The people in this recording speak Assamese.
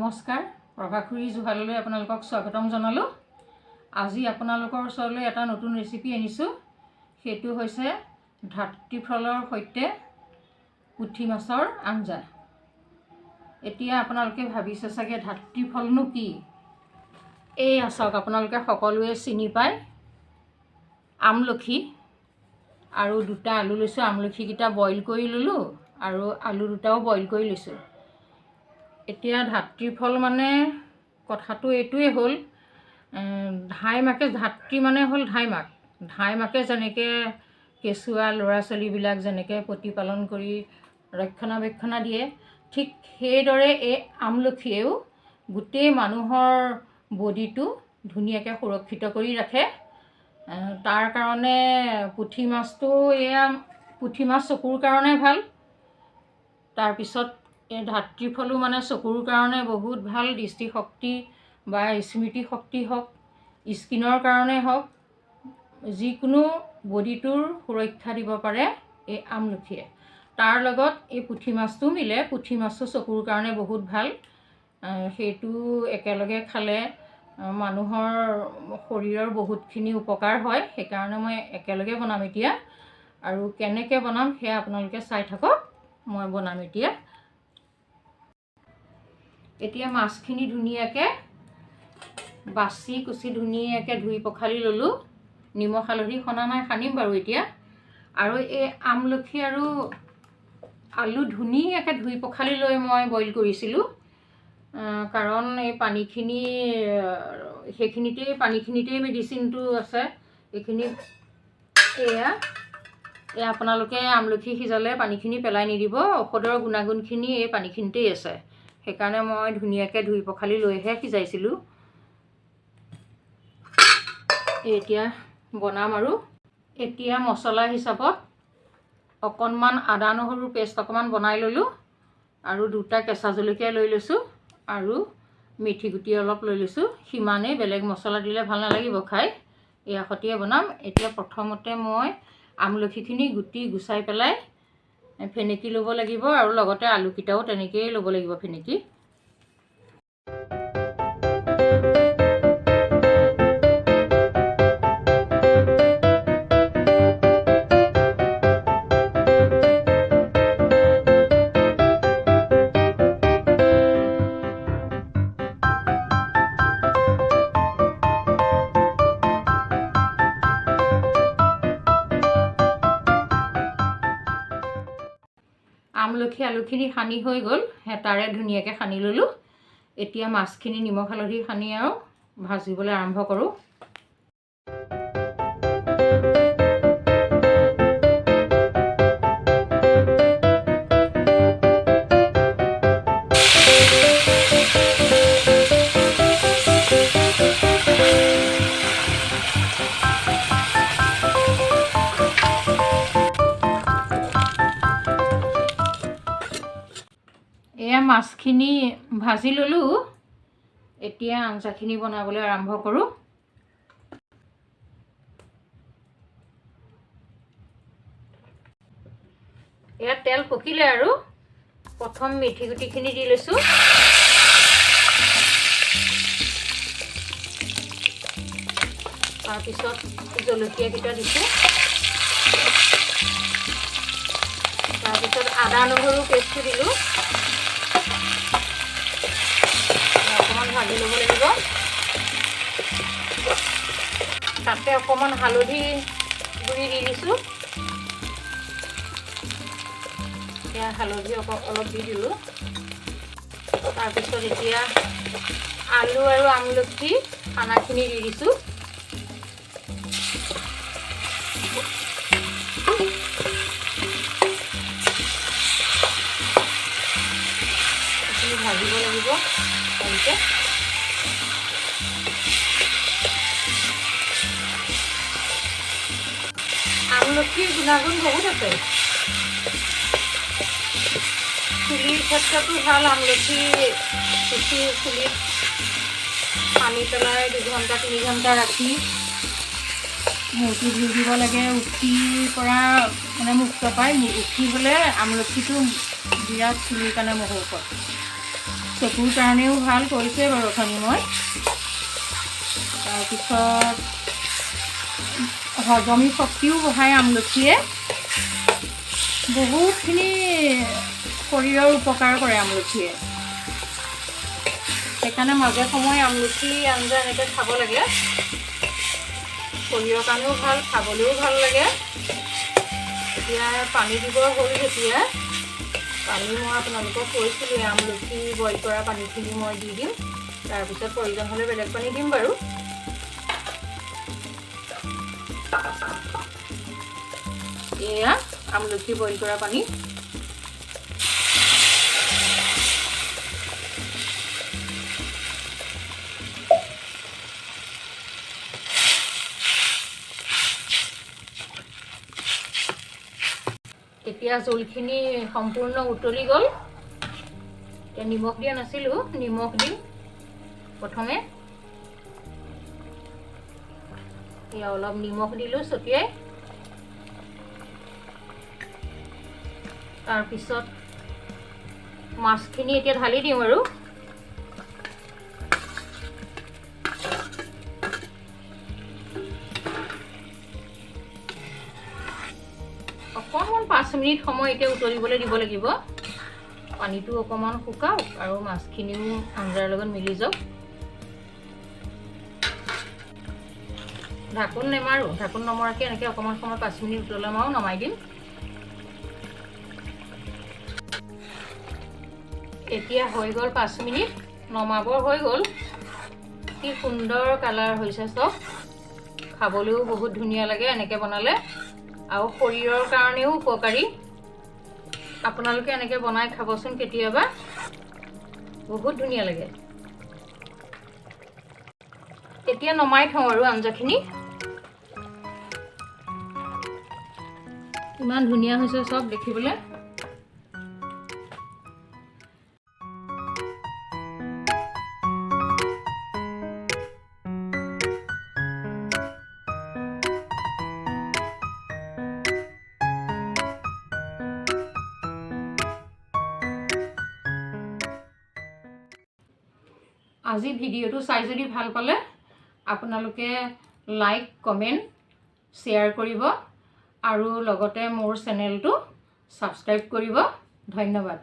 নমস্কাৰ probhakhurirjuhalলৈ আপোনালোকক স্বাগতম জনালো। আজি আপোনালোকৰ ওচৰলৈ এটা নতুন ৰেচিপি আনিছো। সেইটো হৈছে ধাত্ৰী ফলৰ সৈতে পুঠি মাছৰ আঞ্জা। এতিয়া আপোনালোকে ভাবিছে চাগে ধাত্ৰী ফলনো কি? এই আছক আপোনালোকে সকলোৱে চিনি পায় আমলখি আৰু দুটা আলু লৈছো। আমলখিকেইটা বইল কৰি ললো আৰু আলু দুটাও বইল কৰি লৈছো। এতিয়া ধাত্ৰী ফল মানে কথাটো এইটোৱে হ'ল ধাইমাকে ধাত্ৰী মানে হ'ল ধাইমাকে যেনেকৈ কেঁচুৱা ল'ৰা ছোৱালীবিলাক যেনেকৈ প্ৰতিপালন কৰি ৰক্ষণাবেক্ষণা দিয়ে, ঠিক সেইদৰে এই আমলখিয়েও গোটেই মানুহৰ বডিটো ধুনীয়াকৈ সুৰক্ষিত কৰি ৰাখে। তাৰ কাৰণে পুঠি মাছটো পুঠি মাছ চকুৰ কাৰণে ভাল। তাৰপিছত এই ধাত্ৰী ফলো মানে চকুৰ কাৰণে বহুত ভাল। দৃষ্টিশক্তি বা স্মৃতি শক্তি হওক, স্কিনৰ কাৰণে হওক, যিকোনো বডিটোৰ সুৰক্ষা দিব পাৰে এই আমলখিয়ে। তাৰ লগত এই পুঠি মাছটো মিলে। পুঠি মাছটো চকুৰ কাৰণে বহুত ভাল। সেইটো একেলগে খালে মানুহৰ শৰীৰৰ বহুতখিনি উপকাৰ হয়। সেইকাৰণে মই একেলগে বনাম এতিয়া। আৰু কেনেকৈ বনাম সেয়া আপোনালোকে চাই থাকক। মই বনাম এতিয়া মাছখিনি ধুনীয়াকৈ বাছি কুচি ধুনীয়াকৈ ধুই পখালি ল'লোঁ। নিমখ হালধি সনা নাই, সানিম বাৰু এতিয়া। আৰু এই আমলখি আৰু আলু ধুনীয়াকৈ ধুই পখালি লৈ মই বইল কৰিছিলোঁ। কাৰণ এই পানীখিনি পানীখিনিতেই মেডিচিনটো আছে। এইখিনি এয়া আপোনালোকে আমলখি সিজালে পানীখিনি পেলাই নিদিব। ঔষধৰ গুণাগুণখিনি এই পানীখিনিতেই আছে। সেইকাৰণে মই ধুনীয়াকৈ ধুই পখালি লৈহে সিজাইছিলোঁ। এতিয়া বনাম। আৰু এতিয়া মছলা হিচাপত অকণমান আদা নহৰু পেষ্ট অকণমান বনাই ল'লোঁ আৰু দুটা কেঁচা জলকীয়া লৈ লৈছোঁ আৰু মেথি গুটি অলপ লৈ লৈছোঁ। সিমানেই, বেলেগ মছলা দিলে ভাল নালাগিব খাই। এয়া সৈতে বনাম। এতিয়া প্ৰথমতে মই আমলখিখিনি গুটি গুচাই পেলাই ফেনেকি ল'ব লাগিব আৰু লগতে আলুকেইটাও তেনেকৈয়ে ল'ব লাগিব ফেনেকি। আমলখি আলুখিনি সানি হৈ গ'ল। হেতাৰে ধুনীয়াকৈ সানি ল'লোঁ। এতিয়া মাছখিনি নিমখ হালধি সানি আৰু ভাজিবলৈ আৰম্ভ কৰোঁ। এয়া মাছখিনি ভাজি ল'লোঁ। এতিয়া আঞ্জাখিনি বনাবলৈ আৰম্ভ কৰোঁ। এয়া তেল পকিলে আৰু প্ৰথম মেথি গুটিখিনি দি লৈছোঁ। তাৰপিছত জলকীয়াকেইটা দিছোঁ। তাৰপিছত আদা নহৰু পেষ্টটো দিলোঁ। অকণমান ভাজি ল'ব লাগিব। তাতে অকণমান হালধি গুড়ি দি দিছোঁ। এতিয়া হালধি অলপ দি দিলোঁ। তাৰপিছত এতিয়া আলু আৰু আমলখি খানাখিনি দি দিছোঁ। ভাজিব লাগিব ভালকৈ। আমলখিৰ গুণাগুণ বহুত আছে। চুলিৰ ক্ষেত্ৰতো ভাল। আমলখি কুচি চুলিত সানি পেলাই 2 ঘণ্টা 3 ঘণ্টা ৰাখি মূৰটো ধুই দিব লাগে। উঠিৰ পৰা মানে মুক্ত পায়। উঠি হ'লে আমলখিটো বিৰাট চুলিৰ কাৰণে ঔষধ। চকুৰ কাৰণেও ভাল কৰিছে বাৰু অথনি মই। তাৰপিছত হজমী শক্তিও বঢ়ায় আমলখিয়ে, বহুতখিনি শৰীৰৰ উপকাৰ কৰে আমলখিয়ে। সেইকাৰণে মাজে সময়ে আমলখি আঞ্জা এনেকৈ খাব লাগে, শৰীৰৰ কাৰণেও ভাল, খাবলৈও ভাল লাগে। এতিয়া পানী দিব হ'ল, যেতিয়া পানী মই আপোনালোকক কৈছিলোঁ আমলখি বইল কৰা পানীখিনি মই দি দিম, তাৰপিছত প্ৰয়োজন হ'লে বেলেগ পানী দিম বাৰু। এয়া আমলখি বইল কৰা পানী। এতিয়া জোলখিনি সম্পূৰ্ণ উতলি গ'ল। এতিয়া নিমখ দিয়া নাছিলোঁ, নিমখ দিম প্ৰথমে। এতিয়া অলপ নিমখ দিলোঁ ছটিয়াই। তাৰপিছত মাছখিনি এতিয়া ঢালি দিওঁ আৰু। অকণমান 5 মিনিট সময় এতিয়া উতলিবলৈ দিব লাগিব। পানীটো অকণমান শুকাওক আৰু মাছখিনিও আঞ্জাৰ লগত মিলি যাওক। ঢাকোন নেমাৰোঁ, ঢাকোন নমৰাকৈ এনেকৈ অকণমান সময় 5 মিনিট উতলাম আৰু নমাই দিম। এতিয়া হৈ গ'ল 5 মিনিট, নমাবৰ হৈ গ'ল। কি সুন্দৰ কালাৰ হৈছে চব, খাবলৈও বহুত ধুনীয়া লাগে এনেকৈ বনালে, আৰু শৰীৰৰ কাৰণেও উপকাৰী। আপোনালোকে এনেকৈ বনাই খাবচোন কেতিয়াবা, বহুত ধুনীয়া লাগে। এতিয়া নমাই থওঁ আৰু আঞ্জাখিনি। ইমান ধুনীয়া হৈছে চব দেখিবলৈ। আজি ভিডিঅ'টো চাই যদি ভাল পালে আপোনালোকে লাইক, কমেণ্ট, শ্বেয়াৰ কৰিব আৰু লগতে মোৰ চেনেলটো ছাবস্ক্ৰাইব কৰিব। ধন্যবাদ।